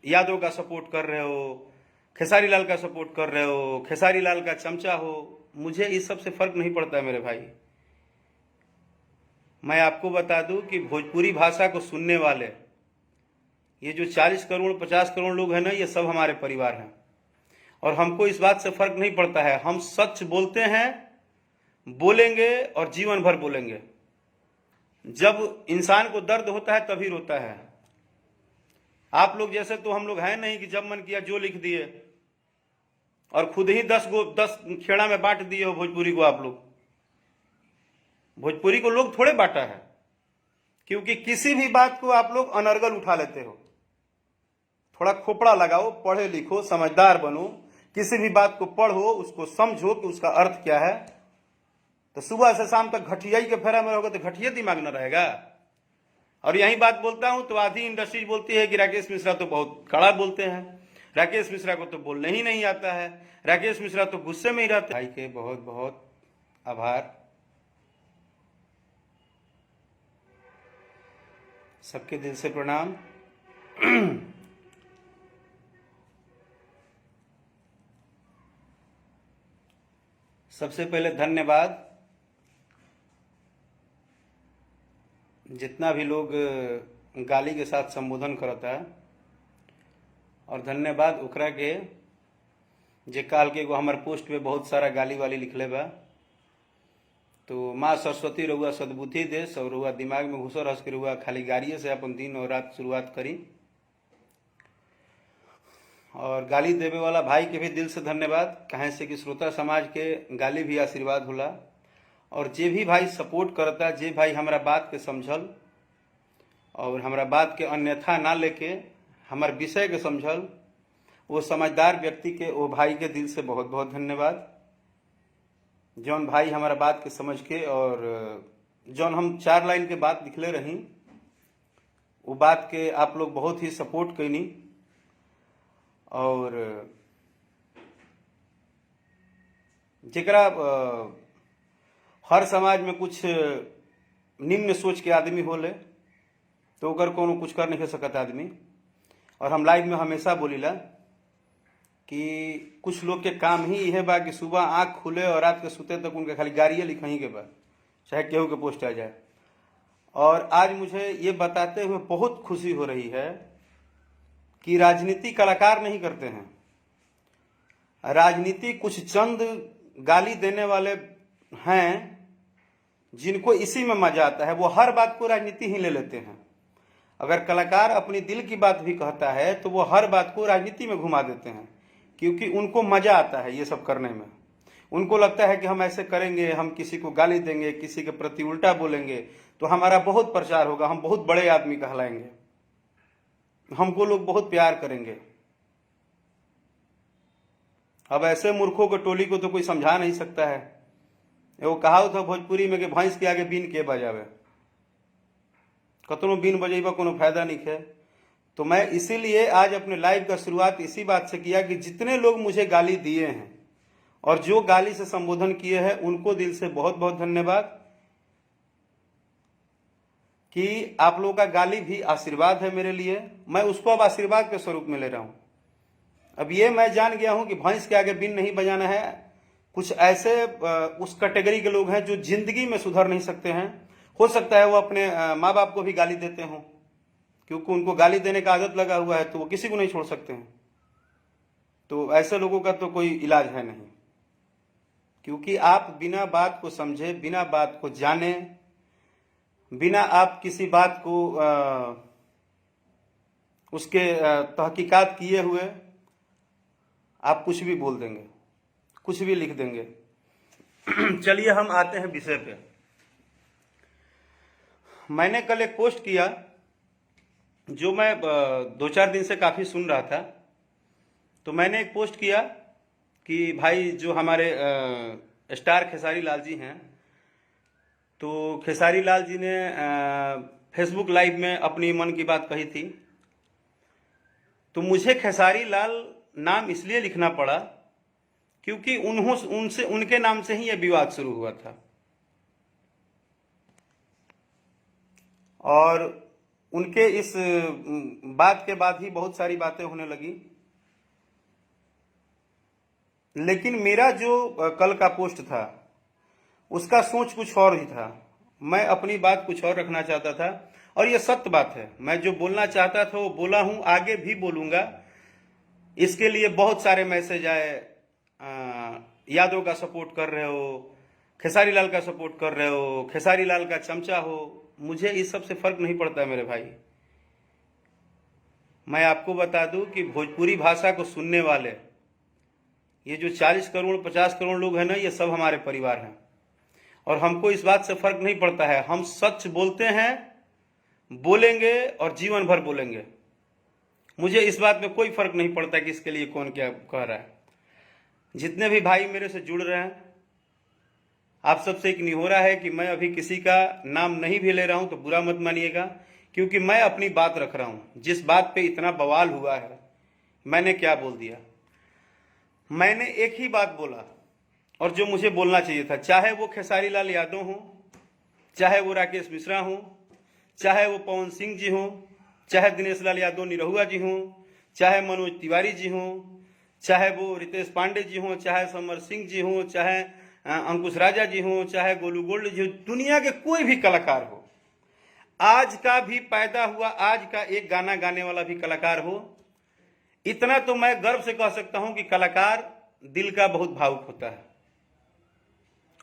यादव का सपोर्ट कर रहे हो, खेसारी लाल का सपोर्ट कर रहे हो, खेसारी लाल का चमचा हो, मुझे इस सब से फर्क नहीं पड़ता है मेरे भाई। मैं आपको बता दूं कि भोजपुरी भाषा को सुनने वाले ये जो 40 करोड़ 50 करोड़ लोग हैं ना, ये सब हमारे परिवार हैं। और हमको इस बात से फर्क नहीं पड़ता है, हम सच बोलते हैं, बोलेंगे और जीवन भर बोलेंगे। जब इंसान को दर्द होता है तभी रोता है। आप लोग जैसे तो हम लोग हैं नहीं कि जब मन किया जो लिख दिए और खुद ही 10 खेड़ा में बांट दिए हो भोजपुरी को। आप लोग भोजपुरी को लोग थोड़े बांटा है, क्योंकि किसी भी बात को आप लोग अनर्गल उठा लेते हो। थोड़ा खोपड़ा लगाओ, पढ़े लिखो, समझदार बनो, किसी भी बात को पढ़ो, उसको समझो कि उसका अर्थ क्या है। तो सुबह से शाम तक घटियाई के फेरा में रहोगे तो घटिया दिमाग न रहेगा। और यही बात बोलता हूं तो आधी इंडस्ट्री बोलती है कि राकेश मिश्रा तो बहुत कड़ा बोलते हैं, राकेश मिश्रा को तो बोलने ही नहीं आता है, राकेश मिश्रा तो गुस्से में ही रहते हैं। भाई के बहुत बहुत आभार, सबके दिल से प्रणाम। सबसे पहले धन्यवाद जितना भी लोग गाली के साथ संबोधन करता है, और धन्यवाद ओकरा के जे काल के एगो हमार पोस्ट पे बहुत सारा गाली वाली लिखले बा। तो माँ सरस्वती रहुआ सद्बुद्धि देश और रहुआ दिमाग में घुसर हंस के रहुआ खाली गाड़िए से अपन दिन और रात शुरुआत करी। और गाली देवे वाला भाई के भी दिल से धन्यवाद, कहे से कि श्रोता समाज के गाली भी आशीर्वाद होला। और जे भी भाई सपोर्ट करता, जे भाई हमारा बात के समझल और हमारा बात के अन्यथा ना लेके हमार विषय के समझल, वो समझदार व्यक्ति के वो भाई के दिल से बहुत बहुत धन्यवाद। जौन भाई हमारा बात के समझ के और जौन हम 4 लाइन के बात लिखले रही, वो बात के आप लोग बहुत ही सपोर्ट कैनी। और जेकरा हर समाज में कुछ निम्न सोच के आदमी होले तो ओकर कोनो कुछ कर नहीं कर सकता आदमी। और हम लाइव में हमेशा बोलीला कि कुछ लोग के काम ही यह बा कि सुबह आँख खुले और रात के सुते तक उनके खाली गाड़ियाँ लिखही के बा, चाहे केहू के पोस्ट आ जाए। और आज मुझे ये बताते हुए बहुत खुशी हो रही है कि राजनीति कलाकार नहीं करते हैं, राजनीति कुछ चंद गाली देने वाले हैं जिनको इसी में मजा आता है। वो हर बात को राजनीति ही ले लेते हैं। अगर कलाकार अपनी दिल की बात भी कहता है तो वो हर बात को राजनीति में घुमा देते हैं, क्योंकि उनको मजा आता है ये सब करने में। उनको लगता है कि हम ऐसे करेंगे, हम किसी को गाली देंगे, किसी के प्रति उल्टा बोलेंगे तो हमारा बहुत प्रचार होगा, हम बहुत बड़े आदमी कहलाएंगे, हमको लोग बहुत प्यार करेंगे। अब ऐसे मूर्खों को टोली को तो कोई समझा नहीं सकता है। वो कहावत था भोजपुरी में कि भैंस के आगे बीन के बजावे, कतनो बीन बजेबा कोनो फायदा नहीं है। तो मैं इसीलिए आज अपने लाइव का शुरुआत इसी बात से किया कि जितने लोग मुझे गाली दिए हैं और जो गाली से संबोधन किए हैं उनको दिल से बहुत बहुत धन्यवाद, कि आप लोगों का गाली भी आशीर्वाद है मेरे लिए। मैं उसको अब आशीर्वाद के स्वरूप में ले रहा हूं। अब ये मैं जान गया हूं कि भैंस के आगे बीन नहीं बजाना है। कुछ ऐसे उस कैटेगरी के लोग हैं जो जिंदगी में सुधर नहीं सकते हैं। हो सकता है वो अपने माँ बाप को भी गाली देते हों, क्योंकि उनको गाली देने का आदत लगा हुआ है, तो वो किसी को नहीं छोड़ सकते हैं। तो ऐसे लोगों का तो कोई इलाज है नहीं, क्योंकि आप बिना बात को समझे, बिना बात को जाने, बिना आप किसी बात को उसके तहकीकात किए हुए आप कुछ भी बोल देंगे, कुछ भी लिख देंगे। चलिए हम आते हैं विषय पे। मैंने कल एक पोस्ट किया जो मैं 2-4 दिन से काफ़ी सुन रहा था। तो मैंने एक पोस्ट किया कि भाई जो हमारे स्टार खेसारी लाल जी हैं, तो खेसारी लाल जी ने फेसबुक लाइव में अपनी मन की बात कही थी। तो मुझे खेसारी लाल नाम इसलिए लिखना पड़ा क्योंकि उनके नाम से ही यह विवाद शुरू हुआ था। और उनके इस बात के बाद ही बहुत सारी बातें होने लगी। लेकिन मेरा जो कल का पोस्ट था उसका सोच कुछ और ही था। मैं अपनी बात कुछ और रखना चाहता था, और ये सत्य बात है। मैं जो बोलना चाहता था वो बोला हूं, आगे भी बोलूंगा। इसके लिए बहुत सारे मैसेज आए, यादव का सपोर्ट कर रहे हो, खेसारी लाल का सपोर्ट कर रहे हो, खेसारी लाल का चमचा हो। मुझे इस सब से फर्क नहीं पड़ता मेरे भाई। मैं आपको बता दूं कि भोजपुरी भाषा को सुनने वाले ये जो 40 करोड़ 50 करोड़ लोग हैं ना, ये सब हमारे परिवार हैं। और हमको इस बात से फर्क नहीं पड़ता है। हम सच बोलते हैं, बोलेंगे और जीवन भर बोलेंगे। मुझे इस बात में कोई फर्क नहीं पड़ता कि इसके लिए कौन क्या कह रहा है। जितने भी भाई मेरे से जुड़ रहे हैं, आप सबसे एक निहोरा है कि मैं अभी किसी का नाम नहीं भी ले रहा हूं तो बुरा मत मानिएगा, क्योंकि मैं अपनी बात रख रहा हूं। जिस बात पे इतना बवाल हुआ है, मैंने क्या बोल दिया? मैंने एक ही बात बोला, और जो मुझे बोलना चाहिए था। चाहे वो खेसारी लाल यादव हो, चाहे वो राकेश मिश्रा हो, चाहे वो पवन सिंह जी हो, चाहे दिनेश लाल यादव निरहुआ जी हो, चाहे मनोज तिवारी जी हो, चाहे वो रितेश पांडे जी हो, चाहे समर सिंह जी हो, चाहे अंकुश राजा जी हो, चाहे गोलू गोल्ड जी हो, दुनिया के कोई भी कलाकार हो, आज का भी पैदा हुआ आज का एक गाना गाने वाला भी कलाकार हो, इतना तो मैं गर्व से कह सकता हूं कि कलाकार दिल का बहुत भावुक होता है।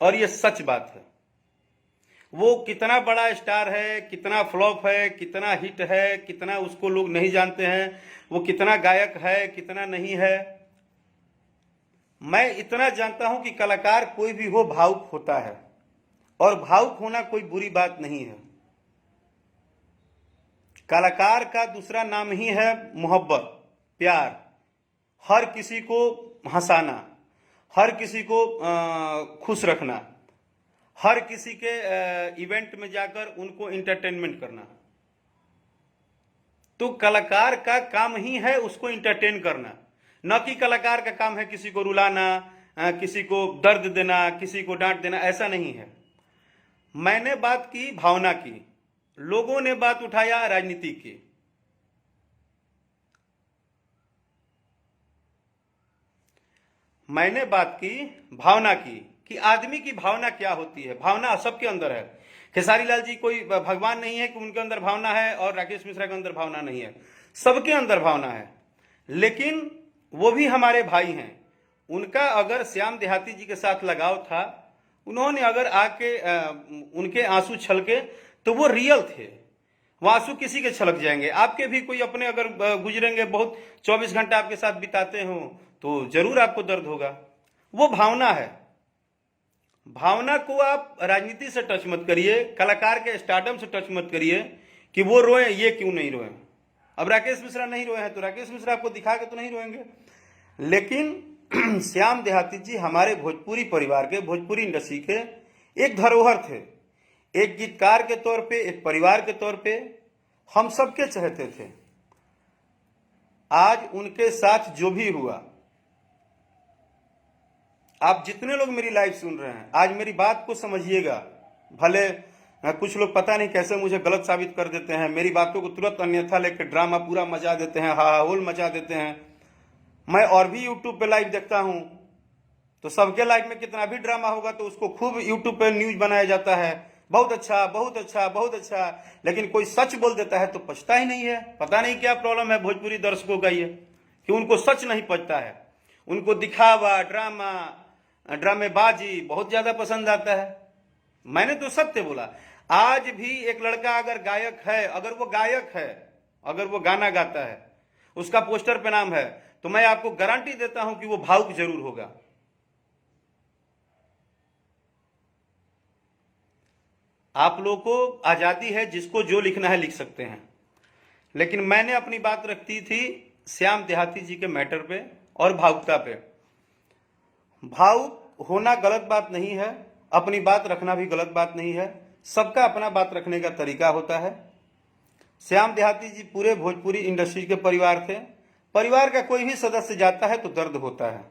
और ये सच बात है। वो कितना बड़ा स्टार है, कितना फ्लॉप है, कितना हिट है, कितना उसको लोग नहीं जानते हैं, वो कितना गायक है, कितना नहीं है, मैं इतना जानता हूं कि कलाकार कोई भी हो भावुक होता है। और भावुक होना कोई बुरी बात नहीं है। कलाकार का दूसरा नाम ही है मोहब्बत, प्यार, हर किसी को हंसाना, हर किसी को खुश रखना, हर किसी के इवेंट में जाकर उनको एंटरटेनमेंट करना। तो कलाकार का काम ही है उसको एंटरटेन करना, न कि कलाकार का काम है किसी को रुलाना, किसी को दर्द देना, किसी को डांट देना। ऐसा नहीं है। मैंने बात की भावना की, लोगों ने बात उठाया राजनीति की। मैंने बात की भावना की कि आदमी की भावना क्या होती है। भावना सबके अंदर है। खेसारी लाल जी कोई भगवान नहीं है कि उनके अंदर भावना है, और राकेश मिश्रा के अंदर भावना नहीं है। सबके अंदर भावना है। लेकिन वो भी हमारे भाई हैं। उनका अगर श्याम देहाती जी के साथ लगाव था, उन्होंने अगर आके उनके आंसू छलके तो वो रियल थे। वो आंसू किसी के छलक जाएंगे। आपके भी कोई अपने अगर गुजरेंगे, बहुत 24 घंटा आपके साथ बिताते हो, तो जरूर आपको दर्द होगा। वो भावना है। भावना को आप राजनीति से टच मत करिए, कलाकार के स्टारडम से टच मत करिए कि वो रोए, ये क्यों नहीं रोए। अब राकेश मिश्रा नहीं रोए हैं तो राकेश मिश्रा आपको दिखा के तो नहीं रोएंगे। लेकिन श्याम देहाती जी हमारे भोजपुरी परिवार के, भोजपुरी इंडस्ट्री के एक धरोहर थे। एक गीतकार के तौर पे, एक परिवार के तौर पे हम सबके चाहते थे। आज उनके साथ जो भी हुआ, आप जितने लोग मेरी लाइव सुन रहे हैं, आज मेरी बात को समझिएगा। भले कुछ लोग पता नहीं कैसे मुझे गलत साबित कर देते हैं, मेरी बातों को तुरंत अन्यथा लेकर ड्रामा पूरा मचा देते हैं, हाहाहोल मचा देते हैं। मैं और भी यूट्यूब पे लाइव देखता हूं, तो सबके लाइव में कितना भी ड्रामा होगा तो उसको खूब यूट्यूब पे न्यूज बनाया जाता है, बहुत अच्छा, बहुत अच्छा, बहुत अच्छा। लेकिन कोई सच बोल देता है तो पचता ही नहीं है। पता नहीं क्या प्रॉब्लम है भोजपुरी दर्शकों का ये, कि उनको सच नहीं पचता है। उनको दिखावा, ड्रामा, ड्रामेबाजी बहुत ज्यादा पसंद आता है। मैंने तो सत्य बोला। आज भी एक लड़का अगर गायक है, अगर वो गायक है, अगर वो गाना गाता है, उसका पोस्टर पे नाम है, तो मैं आपको गारंटी देता हूं कि वो भावुक जरूर होगा। आप लोगों को आजादी है, जिसको जो लिखना है लिख सकते हैं। लेकिन मैंने अपनी बात रखती थी श्याम देहाती जी के मैटर पे और भावुकता पे। भावुक होना गलत बात नहीं है, अपनी बात रखना भी गलत बात नहीं है। सबका अपना बात रखने का तरीका होता है। श्याम देहाती जी पूरे भोजपुरी इंडस्ट्री के परिवार थे। परिवार का कोई भी सदस्य जाता है तो दर्द होता है।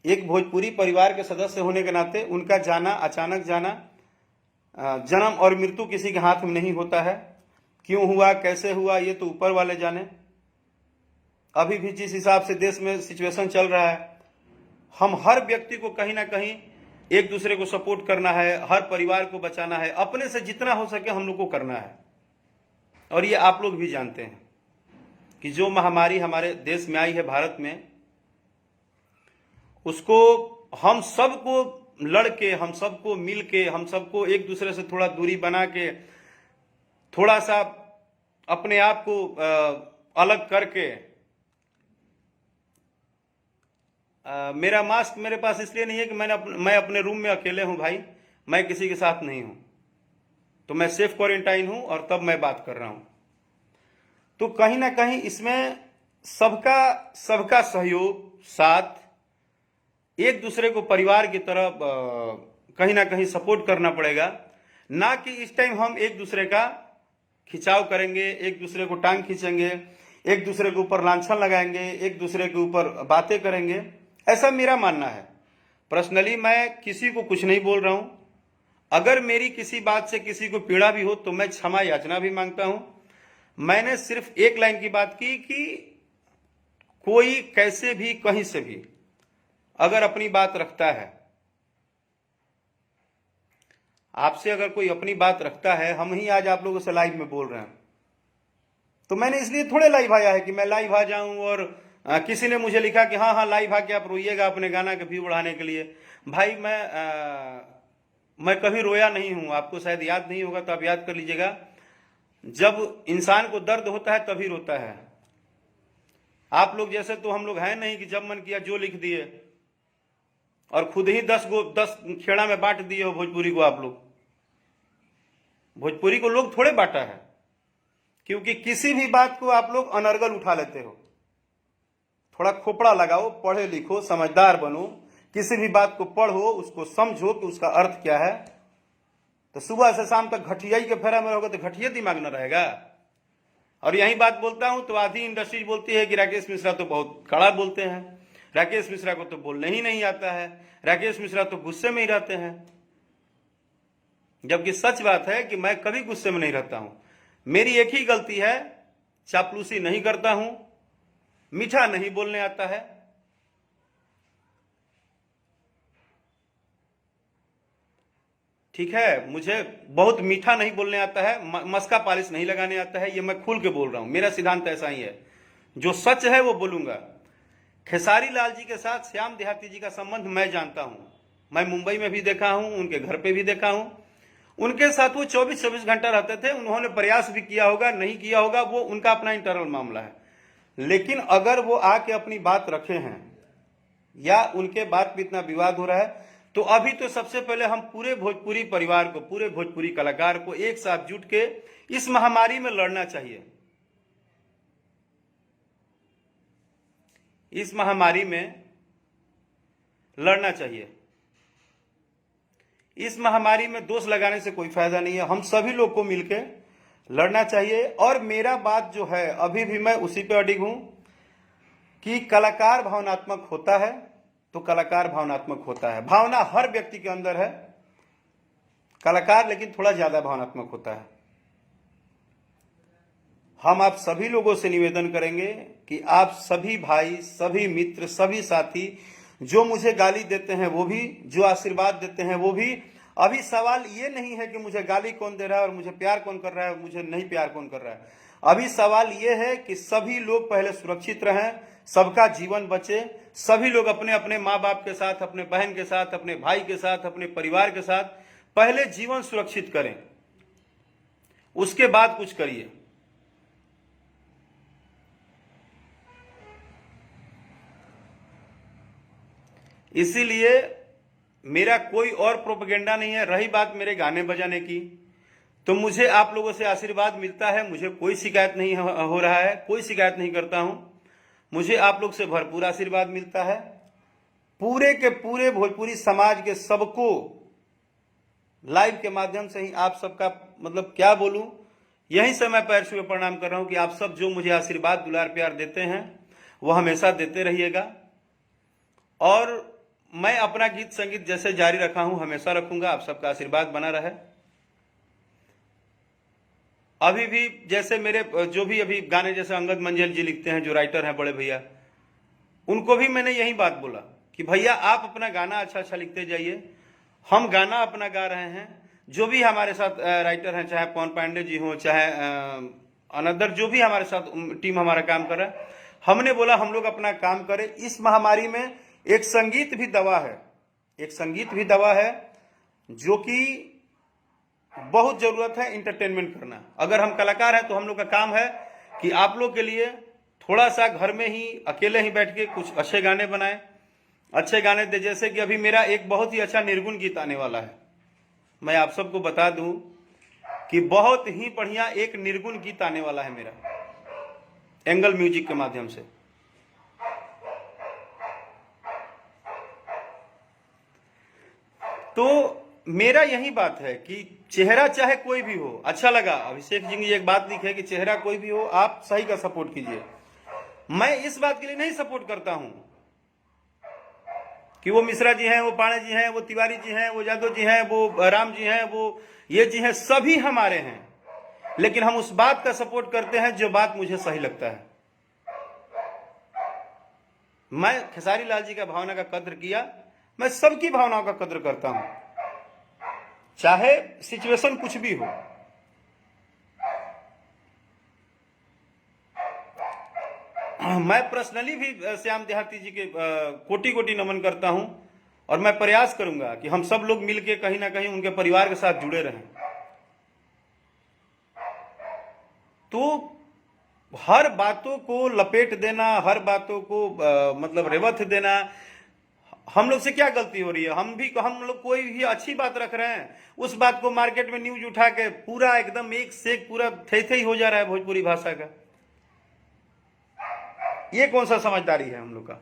एक भोजपुरी परिवार के सदस्य होने के नाते उनका जाना, अचानक जाना, जन्म और मृत्यु किसी के हाथ में नहीं होता है। क्यों हुआ, कैसे हुआ, ये तो ऊपर वाले जाने। अभी भी जिस हिसाब से देश में सिचुएशन चल रहा है, हम हर व्यक्ति को कहीं ना कहीं एक दूसरे को सपोर्ट करना है, हर परिवार को बचाना है, अपने से जितना हो सके हम लोग को करना है। और ये आप लोग भी जानते हैं कि जो महामारी हमारे देश में आई है, भारत में, उसको हम सबको लड़के, हम सबको मिलके, हम सबको एक दूसरे से थोड़ा दूरी बना के, थोड़ा सा अपने आप को अलग करके, मेरा मास्क मेरे पास इसलिए नहीं है कि मैं अपने रूम में अकेले हूं भाई, मैं किसी के साथ नहीं हूं, तो मैं सेफ क्वारंटाइन हूं और तब मैं बात कर रहा हूं। तो कहीं ना कहीं इसमें सबका सहयोग, साथ, एक दूसरे को परिवार की तरह कहीं ना कहीं सपोर्ट करना पड़ेगा। ना कि इस टाइम हम एक दूसरे का खिंचाव करेंगे, एक दूसरे को टांग खींचेंगे, एक दूसरे के ऊपर लांछन लगाएंगे, एक दूसरे के ऊपर बातें करेंगे। ऐसा मेरा मानना है। पर्सनली मैं किसी को कुछ नहीं बोल रहा हूं। अगर मेरी किसी बात से किसी को पीड़ा भी हो तो मैं क्षमा याचना भी मांगता हूं। मैंने सिर्फ एक लाइन की बात की कि कोई कैसे भी, कहीं से भी अगर अपनी बात रखता है, आपसे अगर कोई अपनी बात रखता है, हम ही आज आप लोगों से लाइव में बोल रहे हैं, तो मैंने इसलिए थोड़े लाइव आया है कि मैं लाइव आ जाऊं और किसी ने मुझे लिखा कि हाँ लाइव आके आप रोइएगा अपने गाना के व्यू बढ़ाने के लिए। भाई मैं कभी रोया नहीं हूं, आपको शायद याद नहीं होगा तो आप याद कर लीजिएगा। जब इंसान को दर्द होता है तभी रोता है। आप लोग जैसे तो हम लोग हैं नहीं कि जब मन किया जो लिख दिए और खुद ही 10 खेड़ा में बांट दिए हो भोजपुरी को। आप लोग भोजपुरी को लोग थोड़े बांटा है, क्योंकि किसी भी बात को आप लोग अनर्गल उठा लेते हो। थोड़ा खोपड़ा लगाओ, पढ़े लिखो, समझदार बनो, किसी भी बात को पढ़ो, उसको समझो कि उसका अर्थ क्या है। तो सुबह से शाम तक घटियाई के फेरा में रहोगे तो घटिया दिमाग न रहेगा। और यही बात बोलता हूं तो आधी इंडस्ट्री बोलती है कि राकेश मिश्रा तो बहुत कड़ा बोलते हैं, राकेश मिश्रा को तो बोलने ही नहीं आता है, राकेश मिश्रा तो गुस्से में ही रहते हैं। जबकि सच बात है कि मैं कभी गुस्से में नहीं रहता हूं। मेरी एक ही गलती है, चापलूसी नहीं करता हूं, मीठा नहीं बोलने आता है। ठीक है, मुझे बहुत मीठा नहीं बोलने आता है, मस्का पॉलिश नहीं लगाने आता है, ये मैं खुल के बोल रहा हूं। मेरा सिद्धांत ऐसा ही है, जो सच है वो बोलूंगा। खेसारी लाल जी के साथ श्याम देहाती जी का संबंध मैं जानता हूं, मैं मुंबई में भी देखा हूं, उनके घर पे भी देखा हूं। उनके साथ वो 24-24 घंटा रहते थे। उन्होंने प्रयास भी किया होगा, नहीं किया होगा, वो उनका अपना इंटरनल मामला है। लेकिन अगर वो आके अपनी बात रखे हैं या उनके बात पे इतना विवाद हो रहा है, तो अभी तो सबसे पहले हम पूरे भोजपुरी परिवार को, पूरे भोजपुरी कलाकार को एक साथ जुट के इस महामारी में लड़ना चाहिए। इस महामारी में लड़ना चाहिए। इस महामारी में दोष लगाने से कोई फायदा नहीं है। हम सभी लोग को मिलकर लड़ना चाहिए। और मेरा बात जो है, अभी भी मैं उसी पे अडिग हूं कि कलाकार भावनात्मक होता है तो कलाकार भावनात्मक होता है। भावना हर व्यक्ति के अंदर है, कलाकार लेकिन थोड़ा ज्यादा भावनात्मक होता है। हम आप सभी लोगों से निवेदन करेंगे कि आप सभी भाई, सभी मित्र, सभी साथी जो मुझे गाली देते हैं वो भी, जो आशीर्वाद देते हैं वो भी। अभी सवाल ये नहीं है कि मुझे गाली कौन दे रहा है और मुझे प्यार कौन कर रहा है और मुझे नहीं प्यार कौन कर रहा है। अभी सवाल ये है कि सभी लोग पहले सुरक्षित रहें, सबका जीवन बचे, सभी लोग अपने अपने माँ बाप के साथ, अपने बहन के साथ, अपने भाई के साथ, अपने परिवार के साथ पहले जीवन सुरक्षित करें, उसके बाद कुछ करिए। इसीलिए मेरा कोई और प्रोपेगेंडा नहीं है। रही बात मेरे गाने बजाने की, तो मुझे आप लोगों से आशीर्वाद मिलता है, मुझे कोई शिकायत नहीं हो रहा है, कोई शिकायत नहीं करता हूं। मुझे आप लोग से भरपूर आशीर्वाद मिलता है। पूरे के पूरे भोजपुरी समाज के सबको लाइव के माध्यम से ही आप सबका, मतलब क्या बोलूं, यहीं से मैं पैर छुए प्रणाम कर रहा हूं कि आप सब जो मुझे आशीर्वाद, दुलार, प्यार देते हैं वो हमेशा देते रहिएगा। और मैं अपना गीत संगीत जैसे जारी रखा हूं, हमेशा रखूंगा। आप सबका आशीर्वाद बना रहे। अभी भी जैसे मेरे जो भी अभी गाने जैसे अंगद मंजल जी लिखते हैं, जो राइटर हैं बड़े भैया, उनको भी मैंने यही बात बोला कि भैया आप अपना गाना अच्छा अच्छा लिखते जाइए, हम गाना अपना गा रहे हैं। जो भी हमारे साथ राइटर हैं, चाहे पवन पांडे जी हो, चाहे अनदर जो भी हमारे साथ टीम हमारा काम कर रहा है, हमने बोला हम लोग अपना काम करें। इस महामारी में एक संगीत भी दवा है, एक संगीत भी दवा है, जो कि बहुत जरूरत है इंटरटेनमेंट करना। अगर हम कलाकार हैं तो हम लोग का काम है कि आप लोग के लिए थोड़ा सा घर में ही अकेले ही बैठ के कुछ अच्छे गाने बनाए, अच्छे गाने दे। जैसे कि अभी मेरा एक बहुत ही अच्छा निर्गुण गीत आने वाला है, मैं आप सबको बता दूं कि बहुत ही बढ़िया एक निर्गुण गीत आने वाला है मेरा, एंगल म्यूजिक के माध्यम से। तो मेरा यही बात है कि चेहरा चाहे कोई भी हो, अच्छा लगा अभिषेक जी ने एक बात लिखी है कि चेहरा कोई भी हो, आप सही का सपोर्ट कीजिए। मैं इस बात के लिए नहीं सपोर्ट करता हूं कि वो मिश्रा जी हैं, वो पाणे जी हैं, वो तिवारी जी हैं, वो यादव जी हैं, वो राम जी हैं, वो ये जी हैं, सभी हमारे हैं। लेकिन हम उस बात का सपोर्ट करते हैं जो बात मुझे सही लगता है। मैं खेसारी लाल जी का भावना का कद्र किया, मैं सबकी भावनाओं का कद्र करता हूं, चाहे सिचुएशन कुछ भी हो। मैं पर्सनली भी श्याम देहाती जी के कोटि कोटि नमन करता हूं, और मैं प्रयास करूंगा कि हम सब लोग मिलकर कहीं ना कहीं उनके परिवार के साथ जुड़े रहें। तो हर बातों को लपेट देना, हर बातों को मतलब रेवत देना, हम लोग से क्या गलती हो रही है? हम लोग कोई भी अच्छी बात रख रहे हैं, उस बात को मार्केट में न्यूज उठा के पूरा एकदम एक से एक पूरा थे हो जा रहा है भोजपुरी भाषा का। ये कौन सा समझदारी है हम लोग का?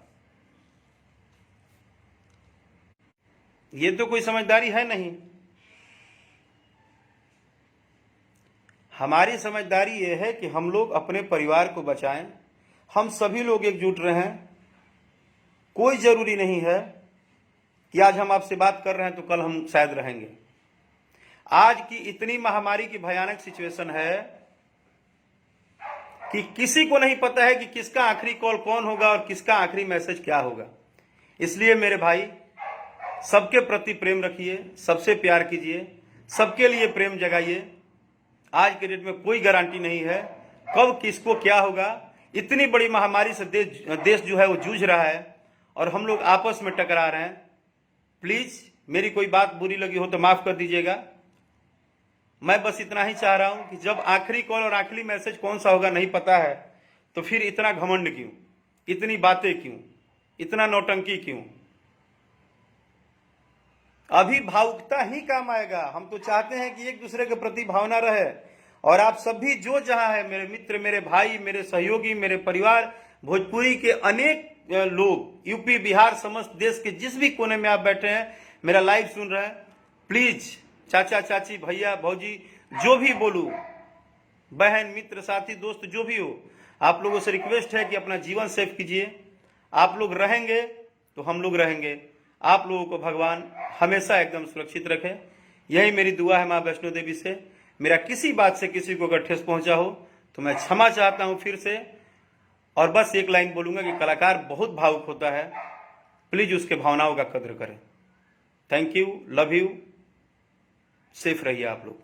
ये तो कोई समझदारी है नहीं। हमारी समझदारी ये है कि हम लोग अपने परिवार को बचाएं, हम सभी लोग एकजुट रहें। कोई जरूरी नहीं है कि आज हम आपसे बात कर रहे हैं तो कल हम शायद रहेंगे। आज की इतनी महामारी की भयानक सिचुएशन है कि किसी को नहीं पता है कि किसका आखिरी कॉल कौन होगा और किसका आखिरी मैसेज क्या होगा। इसलिए मेरे भाई, सबके प्रति प्रेम रखिए, सबसे प्यार कीजिए, सबके लिए प्रेम जगाइए। आज के डेट में कोई गारंटी नहीं है कब किसको क्या होगा। इतनी बड़ी महामारी से देश जो है वो जूझ रहा है और हम लोग आपस में टकरा रहे हैं। प्लीज मेरी कोई बात बुरी लगी हो तो माफ कर दीजिएगा। मैं बस इतना ही चाह रहा हूं कि जब आखिरी कॉल और आखिरी मैसेज कौन सा होगा नहीं पता है, तो फिर इतना घमंड क्यों, इतनी बातें क्यों, इतना नौटंकी क्यों? अभी भावुकता ही काम आएगा। हम तो चाहते हैं कि एक दूसरे के प्रति भावना रहे। और आप सभी जो जहां है, मेरे मित्र, मेरे भाई, मेरे सहयोगी, मेरे परिवार, भोजपुरी के अनेक लोग, यूपी, बिहार, समस्त देश के जिस भी कोने में आप बैठे हैं, मेरा लाइव सुन रहे हैं, प्लीज चाचा, चाची, भैया, भौजी, जो भी बोलूं, बहन, मित्र, साथी, दोस्त, जो भी हो, आप लोगों से रिक्वेस्ट है कि अपना जीवन सेव कीजिए। आप लोग रहेंगे तो हम लोग रहेंगे। आप लोगों को भगवान हमेशा एकदम सुरक्षित रखे, यही मेरी दुआ है मां वैष्णो देवी से। मेरा किसी बात से किसी को अगर ठेस पहुंचा हो तो मैं क्षमा चाहता हूं फिर से। और बस एक लाइन बोलूंगा कि कलाकार बहुत भावुक होता है, प्लीज उसके भावनाओं का कद्र करें। Thank you, love you, safe रहिए आप लोग।